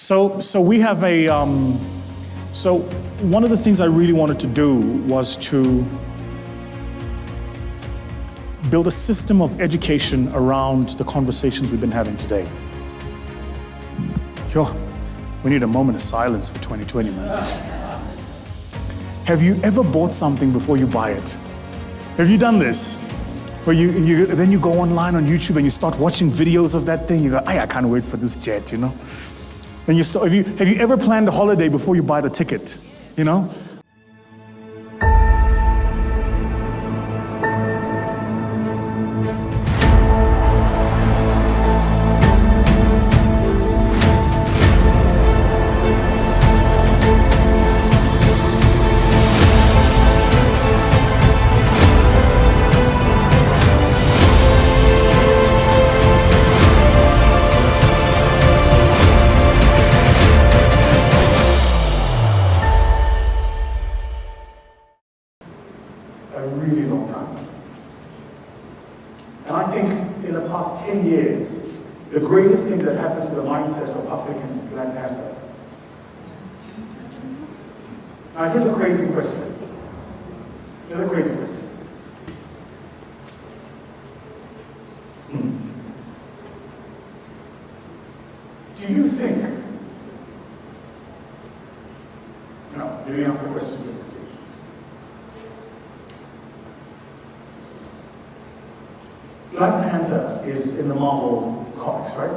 So we have a, so one of the things I really wanted to do was to build a system of education around the conversations we've been having today. Yo, we need a moment of silence for 2020, man. Have you ever bought something before you buy it? Have you done this? Where then you go online on YouTube and you start watching videos of that thing. You go, I can't wait for this jet, you know? Then you start, have you ever planned a holiday before you buy the ticket, you know? A really long time. And I think in the past 10 years, the greatest thing that happened to the mindset of Africans is Black Panther. Now here's a crazy question. Here's a crazy question. Do you think, no, let me ask the question differently. Black Panther is in the Marvel comics, right?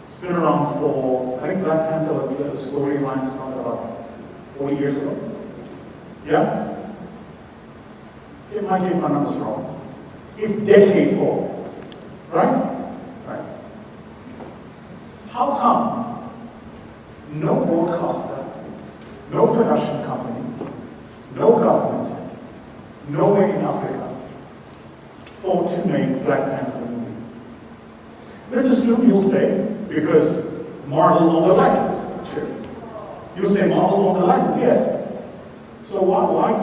It's been around for, I think Black Panther was the storyline started about 40 years ago. Yeah? It might get my numbers wrong. It's decades old, right? Right. How come no broadcaster, no production company, no government, nowhere in Africa thought to make Black Panther a movie? Let's assume you'll say, because Marvel owned the license. You'll say Marvel owned the license, yes. So why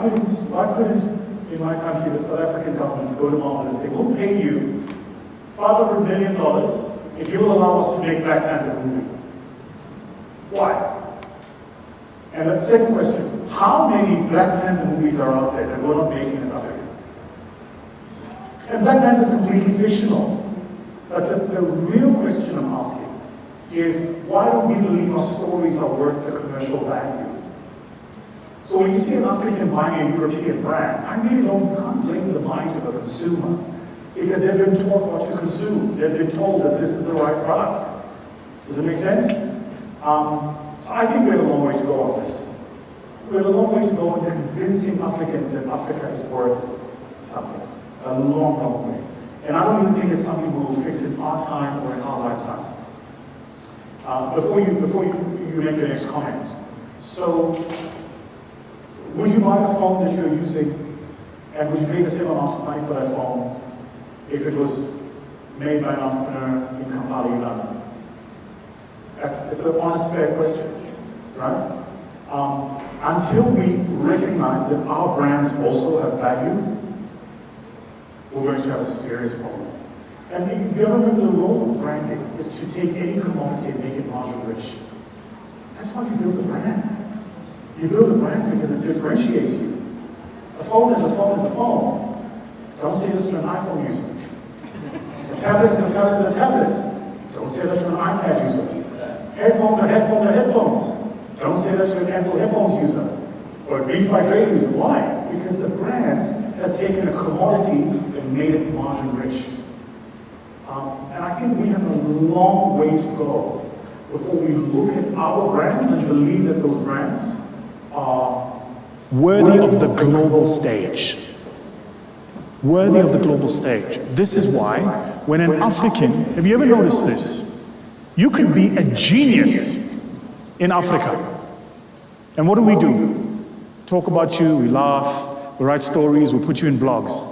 couldn't in my country the South African government go to Marvel and say, we'll pay you $500 million if you will allow us to make Black Panther a movie? Why? And the second question, how many Black Panther movies are out there that we're not making as Africans? And Black Panther is completely fictional. But the real question I'm asking is, why do we believe our stories are worth the commercial value? So when you see an African buying a European brand, I really can't blame the mind of a consumer, because they've been taught what to consume. They've been told that this is the right product. Does it make sense? So I think we have a long way to go on this. We have a long way to go in convincing Africans that Africa is worth something. A long, long way. And I don't even think it's something we will fix in our time or in our lifetime. Before you make your next comment. So, would you buy the phone that you're using, and would you pay the same amount of money for that phone if it was made by an entrepreneur in Kampala, Uganda? It's an honest, fair question, right? Until we recognize that our brands also have value, we're going to have a serious problem. And if you ever remember, the role of branding is to take any commodity and make it margin rich. That's why you build a brand. You build a brand because it differentiates you. A phone is a phone is a phone. Don't say this to an iPhone user. A tablet is a tablet is a tablet. Don't say that to an iPad user. Headphones are headphones are headphones. Don't say that to an Apple headphones user or a Beats by Dre user. Why? Because the brand has taken a commodity and made it margin rich. And I think we have a long way to go before we look at our brands and believe that those brands are worthy of the global stage. Worthy of the global stage. This is why when an African, have you ever noticed this? You could be a genius in Africa. And what do? Talk about you, we laugh, we write stories, we put you in blogs.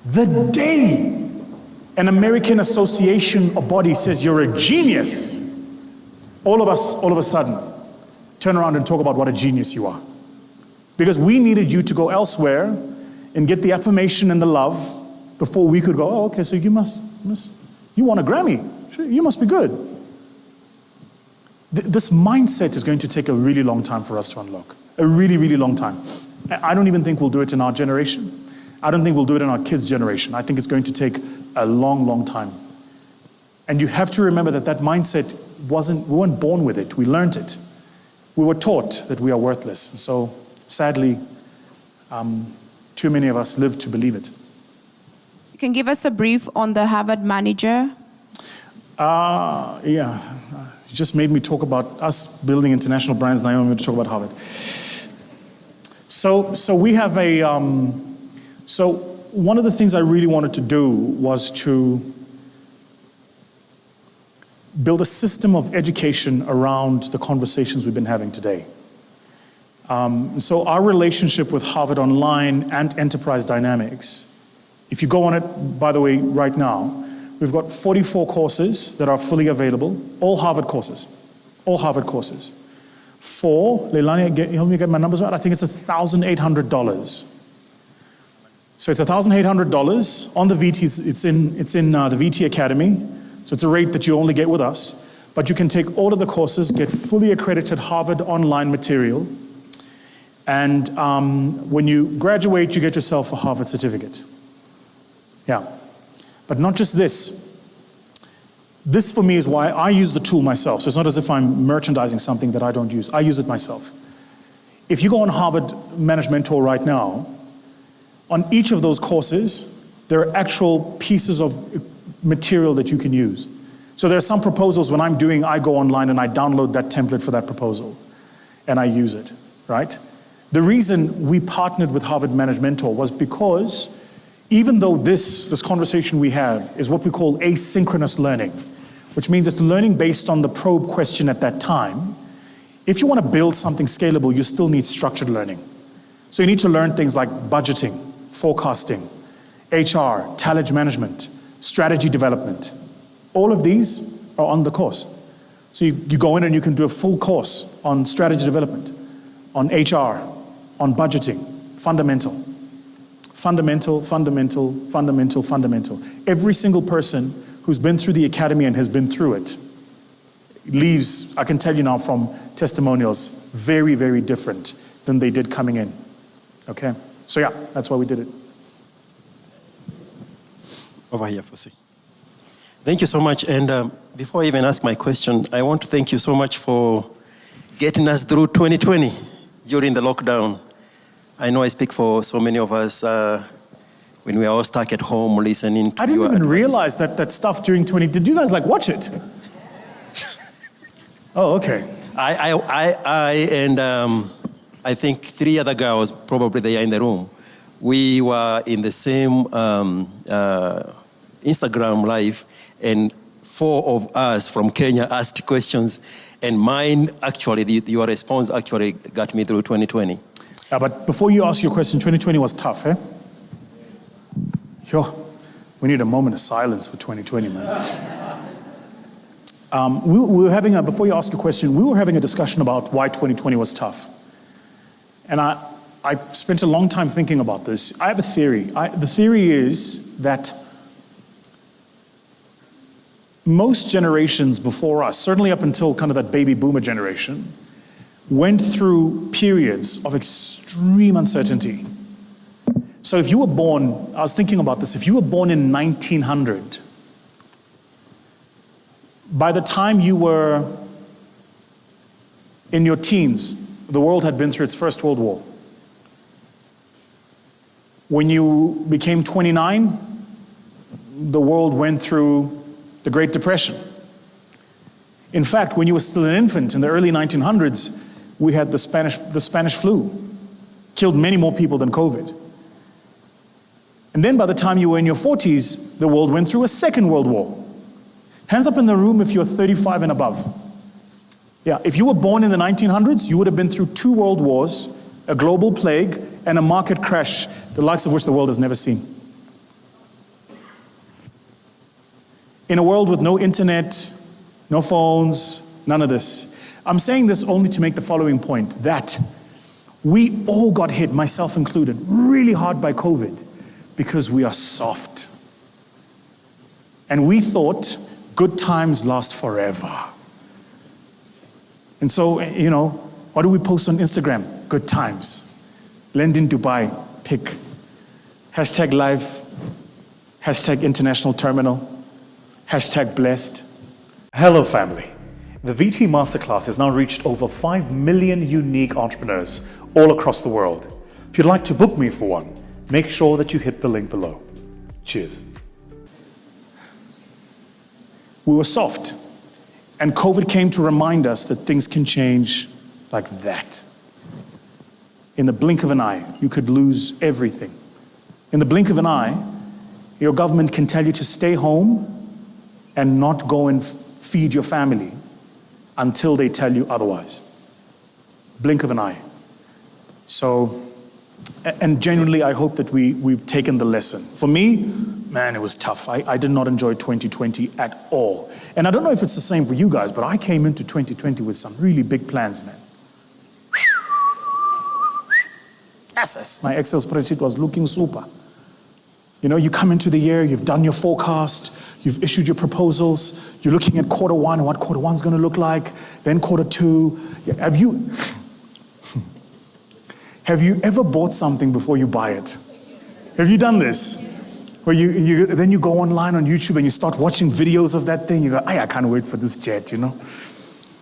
The day an American association or body says you're a genius, all of us, all of a sudden, turn around and talk about what a genius you are. Because we needed you to go elsewhere and get the affirmation and the love before we could go, oh, okay, so you won a Grammy. Sure, you must be good. This mindset is going to take a really long time for us to unlock. A really, really long time. I don't even think we'll do it in our generation. I don't think we'll do it in our kids' generation. I think it's going to take a long, long time. And you have to remember that that mindset we weren't born with it. We learned it. We were taught that we are worthless. And so, sadly, too many of us live to believe it. You can give us a brief on the Harvard manager? Yeah. You just made me talk about us building international brands, now you want me to talk about Harvard. So we have a... So one of the things I really wanted to do was to build a system of education around the conversations we've been having today. So our relationship with Harvard Online and Enterprise Dynamics, if you go on it, by the way, right now, we've got 44 courses that are fully available, all Harvard courses. For, Leilani, help me get my numbers right, I think it's $1,800. So it's $1,800 on the VT, it's in the VT Academy, so it's a rate that you only get with us, but you can take all of the courses, get fully accredited Harvard online material, and when you graduate, you get yourself a Harvard certificate. Yeah, but not just this. This for me is why I use the tool myself, so it's not as if I'm merchandising something that I don't use. I use it myself. If you go on Harvard Management Tour right now, on each of those courses, there are actual pieces of material that you can use. So there are some proposals when I'm doing, I go online and I download that template for that proposal, and I use it, right? The reason we partnered with Harvard Management Tour was because even though this conversation we have is what we call asynchronous learning, which means it's learning based on the probe question at that time, if you want to build something scalable, you still need structured learning. So you need to learn things like budgeting, forecasting, HR, talent management, strategy development. All of these are on the course. So you go in and you can do a full course on strategy development, on HR, on budgeting, fundamental. Every single person who's been through the academy and has been through it leaves, I can tell you now from testimonials, very, very different than they did coming in. Okay? So yeah, that's why we did it. Over here, Vusi. Thank you so much. And before I even ask my question, I want to thank you so much for getting us through 2020 during the lockdown. I know I speak for so many of us when we are all stuck at home listening to I didn't even realize that stuff during 20. Did you guys watch it? Oh, okay. I and I think 3 other girls, probably they are in the room. We were in the same Instagram live, and 4 of us from Kenya asked questions, and mine actually, your response actually got me through 2020. Yeah, but before you ask your question, 2020 was tough, eh? Yo, we need a moment of silence for 2020, man. We were having before you ask your question, we were having a discussion about why 2020 was tough. And I spent a long time thinking about this. I have a theory. The theory is that most generations before us, certainly up until kind of that baby boomer generation, went through periods of extreme uncertainty. So if you were born, I was thinking about this, if you were born in 1900, by the time you were in your teens, the world had been through its First World War. When you became 29, the world went through the Great Depression. In fact, when you were still an infant in the early 1900s, we had the Spanish flu, killed many more people than COVID. And then by the time you were in your 40s, the world went through a Second World War. Hands up in the room if you're 35 and above. Yeah, if you were born in the 1900s, you would have been through 2 world wars, a global plague, and a market crash, the likes of which the world has never seen. In a world with no internet, no phones, none of this. I'm saying this only to make the following point, that we all got hit, myself included, really hard by COVID because we are soft. And we thought good times last forever. And so, what do we post on Instagram? Good times. Land in Dubai, pic. Hashtag live, hashtag international terminal, hashtag blessed. Hello, family. The VT Masterclass has now reached over 5 million unique entrepreneurs all across the world. If you'd like to book me for one, make sure that you hit the link below. Cheers. We were soft, and COVID came to remind us that things can change like that. In the blink of an eye, you could lose everything. In the blink of an eye, your government can tell you to stay home and not go and feed your family until they tell you otherwise. Blink of an eye. So, and genuinely, I hope that we've taken the lesson. For me, man, it was tough. I did not enjoy 2020 at all. And I don't know if it's the same for you guys, but I came into 2020 with some really big plans, man. Yes, my Excel spreadsheet was looking super. You come into the year, you've done your forecast, you've issued your proposals, you're looking at quarter one and what quarter one's going to look like, then quarter two. Have you ever bought something before you buy it? Have you done this? Where then you go online on YouTube and you start watching videos of that thing. You go, I can't wait for this jet, And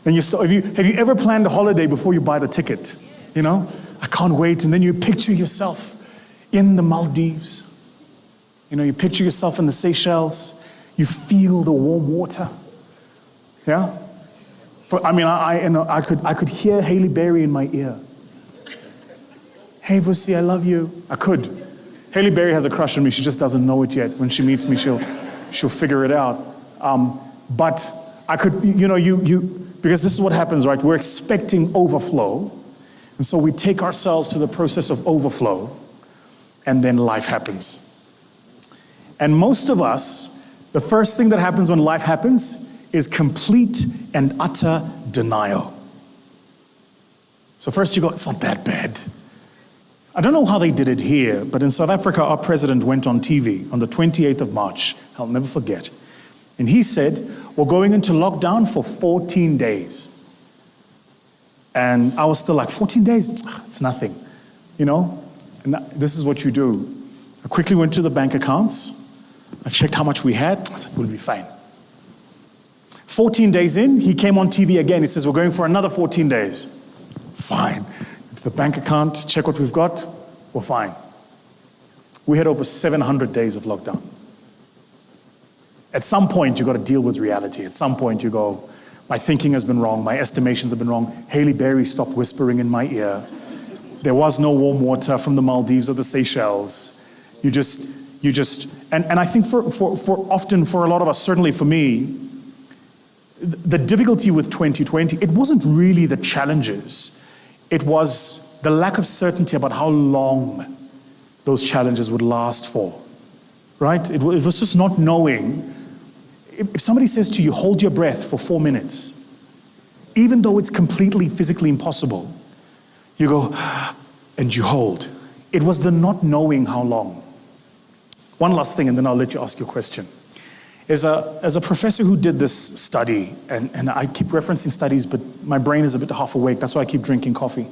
have you ever planned a holiday before you buy the ticket? I can't wait. And then you picture yourself in the Maldives. You picture yourself in the Seychelles. You feel the warm water. Yeah? I could hear Halle Berry in my ear. Hey, Vusi, I love you. I could. Halle Berry has a crush on me. She just doesn't know it yet. When she meets me, she'll figure it out. But I could, because this is what happens, right? We're expecting overflow. And so we take ourselves to the process of overflow, and then life happens. And most of us, the first thing that happens when life happens is complete and utter denial. So first you go, it's not that bad. I don't know how they did it here, but in South Africa, our president went on TV on the 28th of March. I'll never forget. And he said, we're going into lockdown for 14 days. And I was still like, 14 days? It's nothing, And this is what you do. I quickly went to the bank accounts. I checked how much we had. I said, we'll be fine. 14 days in, he came on TV again. He says, we're going for another 14 days. Fine. To the bank account, check what we've got. We're fine. We had over 700 days of lockdown. At some point, you've got to deal with reality. At some point, you go, my thinking has been wrong. My estimations have been wrong. Halle Berry stopped whispering in my ear. There was no warm water from the Maldives or the Seychelles. And I think for a lot of us, certainly for me, the difficulty with 2020, it wasn't really the challenges. It was the lack of certainty about how long those challenges would last for, right? It was just not knowing. If somebody says to you, hold your breath for 4 minutes, even though it's completely physically impossible, you go, and you hold. It was the not knowing how long. One last thing, and then I'll let you ask your question. As a professor who did this study, and I keep referencing studies, but my brain is a bit half awake, that's why I keep drinking coffee.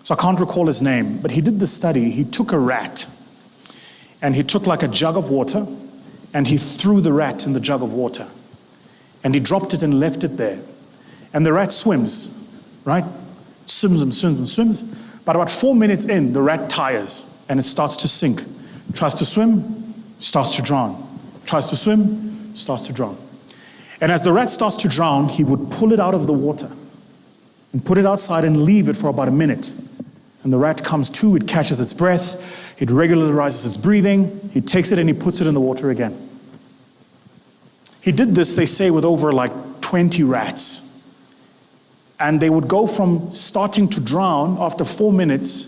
So I can't recall his name, but he did this study. He took a rat, and he took like a jug of water, and he threw the rat in the jug of water. And he dropped it and left it there. And the rat swims, right? Swims. But about 4 minutes in, the rat tires, and it starts to sink. Tries to swim, starts to drown. Tries to swim, starts to drown. And as the rat starts to drown, he would pull it out of the water and put it outside and leave it for about a minute. And the rat comes to, it catches its breath, it regularizes its breathing, he takes it and he puts it in the water again. He did this, they say, with over like 20 rats. And they would go from starting to drown after 4 minutes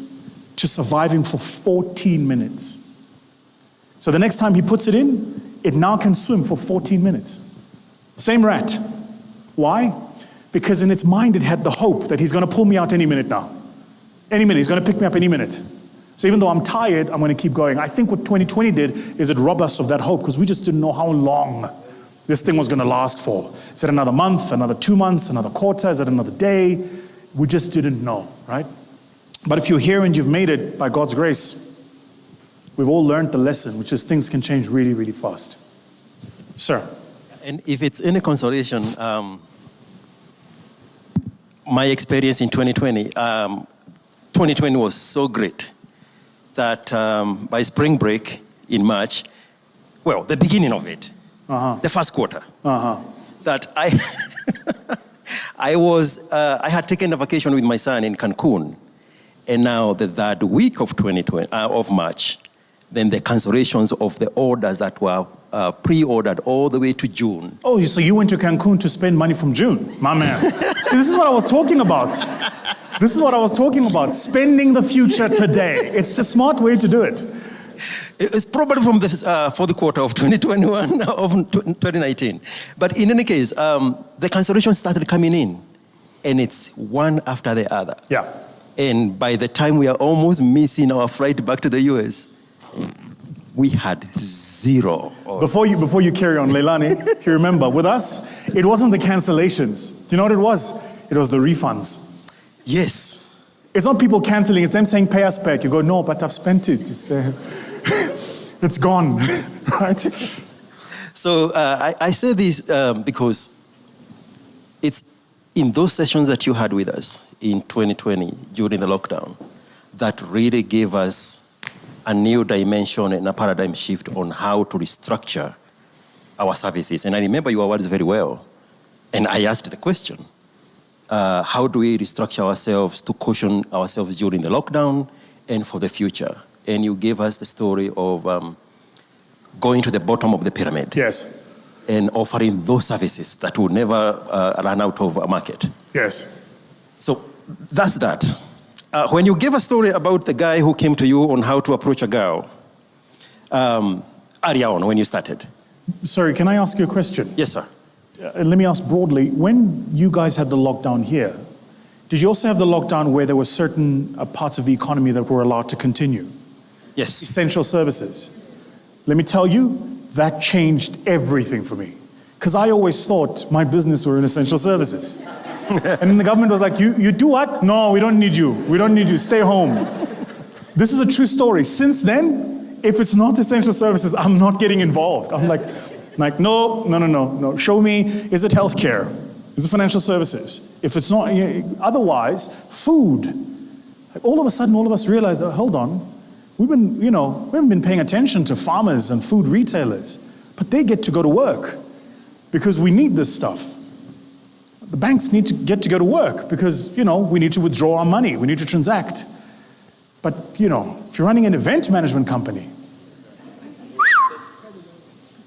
to surviving for 14 minutes. So the next time he puts it in, it now can swim for 14 minutes. Same rat. Why? Because in its mind it had the hope that he's going to pull me out any minute now. Any minute, he's going to pick me up any minute. So even though I'm tired, I'm going to keep going. I think what 2020 did is it robbed us of that hope because we just didn't know how long this thing was going to last for. Is it another month, another 2 months, another quarter? Is it another day? We just didn't know, right? But if you're here and you've made it by God's grace, we've all learned the lesson, which is things can change really, really fast. Sir. And if it's any consolation, my experience in 2020, 2020 was so great that by spring break in March, well, the beginning of it, the first quarter, that I had taken a vacation with my son in Cancun, and now that week of 2020 of March, then the cancellations of the orders that were pre-ordered all the way to June. Oh, so you went to Cancun to spend money from June, my man. See, this is what I was talking about. This is what I was talking about. Spending the future today. It's a smart way to do it. It's probably from the fourth quarter of 2021, of 2019. But in any case, the cancellations started coming in, and it's one after the other. Yeah. And by the time we are almost missing our flight back to the US, we had zero. Before you carry on, Leilani, if you remember, with us, it wasn't the cancellations. Do you know what it was? It was the refunds. Yes. It's not people canceling, it's them saying, pay us back. You go, no, but I've spent it. It's gone, right? So I say this because it's in those sessions that you had with us in 2020 during the lockdown that really gave us a new dimension and a paradigm shift on how to restructure our services. And I remember your words very well. And I asked the question, how do we restructure ourselves to cushion ourselves during the lockdown and for the future? And you gave us the story of going to the bottom of the pyramid. Yes. And offering those services that will never run out of a market. Yes. So that's that. When you gave a story about the guy who came to you on how to approach a girl, earlier on when you started. Sorry, can I ask you a question? Yes, sir. Let me ask broadly, when you guys had the lockdown here, did you also have the lockdown where there were certain parts of the economy that were allowed to continue? Yes. Essential services. Let me tell you, that changed everything for me. Because I always thought my business were in essential services. And then the government was like, you do what? No, we don't need you. We don't need you. Stay home. This is a true story. Since then, if it's not essential services, I'm not getting involved. I'm like, no. Show me, is it healthcare? Is it financial services? If it's not, otherwise, food. Like all of a sudden, all of us realized that, hold on, we haven't been paying attention to farmers and food retailers, but they get to go to work because we need this stuff. The banks need to get to go to work because, we need to withdraw our money, we need to transact. But, if you're running an event management company,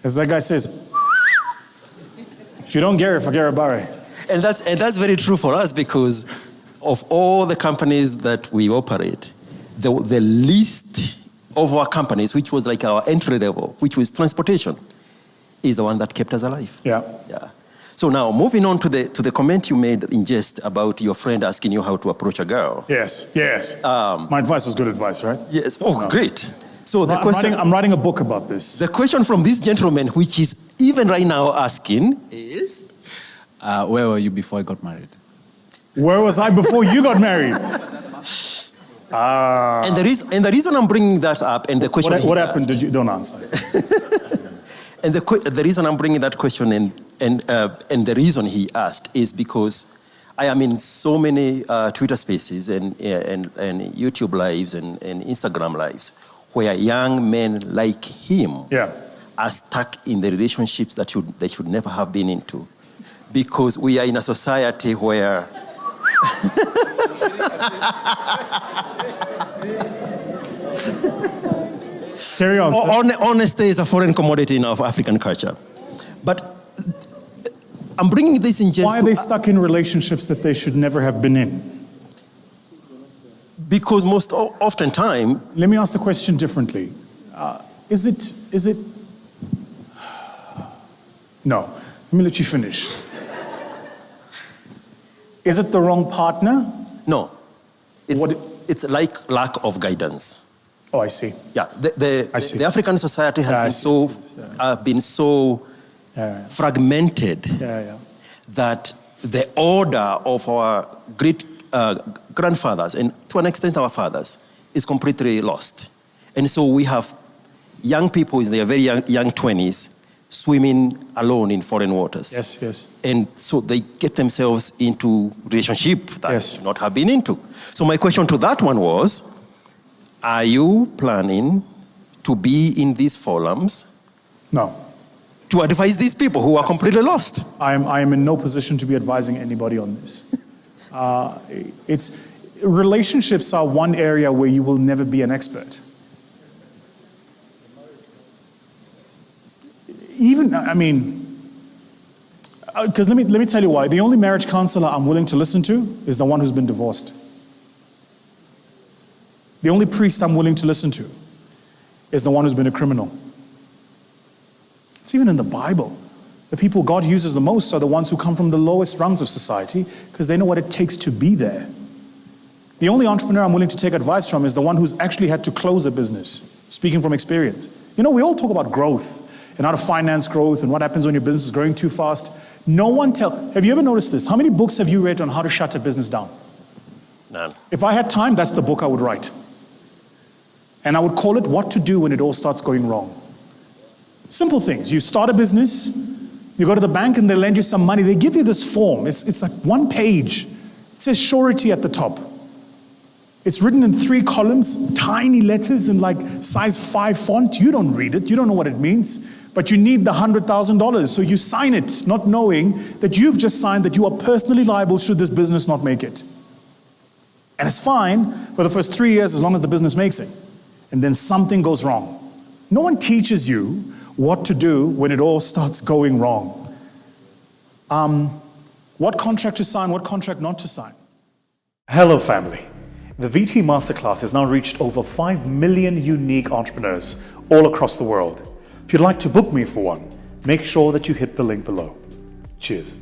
as that guy says, if you don't get it, forget about it. And that's very true for us because of all the companies that we operate, the least of our companies, which was like our entry level, which was transportation, is the one that kept us alive. Yeah. So now, moving on to the comment you made in jest about your friend asking you how to approach a girl. Yes. My advice was good advice, right? Yes. Oh, no. Great. So the question... I'm writing a book about this. The question from this gentleman, which is even right now asking, is... where were you before I got married? Where was I before you got married? And the reason I'm bringing that up, and the question... What happened? Don't answer. And the reason I'm bringing that question and the reason he asked is because I am in so many Twitter spaces and YouTube lives and Instagram lives where young men like him are stuck in the relationships that they should never have been into. Because we are in a society where... Carry on. Honesty is a foreign commodity in our African culture. But I'm bringing this in just... Why are they stuck in relationships that they should never have been in? Because most often time... Let me ask the question differently. Is it... No. Let me let you finish. Is it the wrong partner? No. It's like lack of guidance. Oh, I see. Yeah, I see. the African society has been so fragmented, that the order of our great grandfathers, and to an extent our fathers, is completely lost. And so we have young people in their very young 20s swimming alone in foreign waters. Yes, yes. And so they get themselves into relationship that they should not have been into. So my question to that one was, are you planning to be in these forums? No. To advise these people who are completely lost? I am in no position to be advising anybody on this. Relationships are one area where you will never be an expert. Because let me tell you why. The only marriage counselor I'm willing to listen to is the one who's been divorced. The only priest I'm willing to listen to is the one who's been a criminal. It's even in the Bible. The people God uses the most are the ones who come from the lowest rungs of society because they know what it takes to be there. The only entrepreneur I'm willing to take advice from is the one who's actually had to close a business, speaking from experience. You know, we all talk about growth and how to finance growth and what happens when your business is growing too fast. Have you ever noticed this? How many books have you read on how to shut a business down? None. If I had time, that's the book I would write. And I would call it What to Do When It All Starts Going Wrong. Simple things. You start a business, you go to the bank and they lend you some money. They give you this form. It's like one page. It says surety at the top. It's written in 3 columns, tiny letters in like size 5 font. You don't read it. You don't know what it means. But you need the $100,000. So you sign it, not knowing that you've just signed that you are personally liable should this business not make it. And it's fine for the first 3 years as long as the business makes it. And then something goes wrong. No one teaches you what to do when it all starts going wrong. What contract to sign, what contract not to sign. Hello, family. The VT Masterclass has now reached over 5 million unique entrepreneurs all across the world. If you'd like to book me for one, make sure that you hit the link below. Cheers.